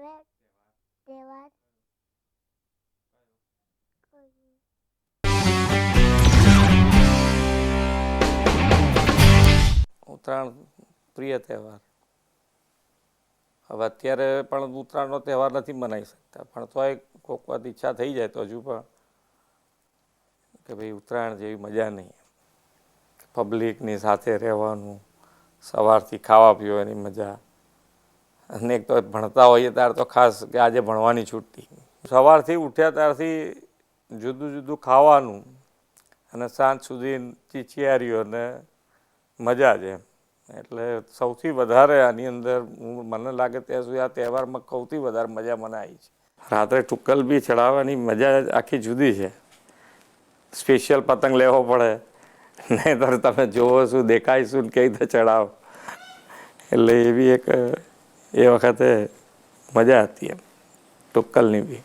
તહેવાર ઉત્તરાયણ પ્રિય તહેવાર. હવે અત્યારે પણ ઉત્તરાયણનો તહેવાર નથી મનાવી શકતા, પણ તોય કોઈક વાત ઈચ્છા થઈ જાય તો હજુ પણ કે ભાઈ ઉત્તરાયણ જેવી મજા નહીં. પબ્લિકની સાથે રહેવાનું, સવારથી ખાવા પીવાની મજા, અને એક તો ભણતા હોઈએ ત્યારે તો ખાસ કે આજે ભણવાની છૂટી. સવારથી ઉઠ્યા ત્યારથી જુદું જુદું ખાવાનું અને સાંજ સુધી ચીચિયારીઓ અને મજા જ એમ. એટલે સૌથી વધારે આની અંદર મને લાગે ત્યાં સુધી આ તહેવારમાં સૌથી વધારે મજા મને આવી છે. રાત્રે ટુક્કલ બી ચડાવવાની મજા આખી જુદી છે. સ્પેશિયલ પતંગ લેવો પડે, નહીંતર તમે જોવો શું દેખાય શું કેવી રીતે ચડાવો. એટલે એવી એક એ વખતે મજા હતી એમ ટુક્કલની બી.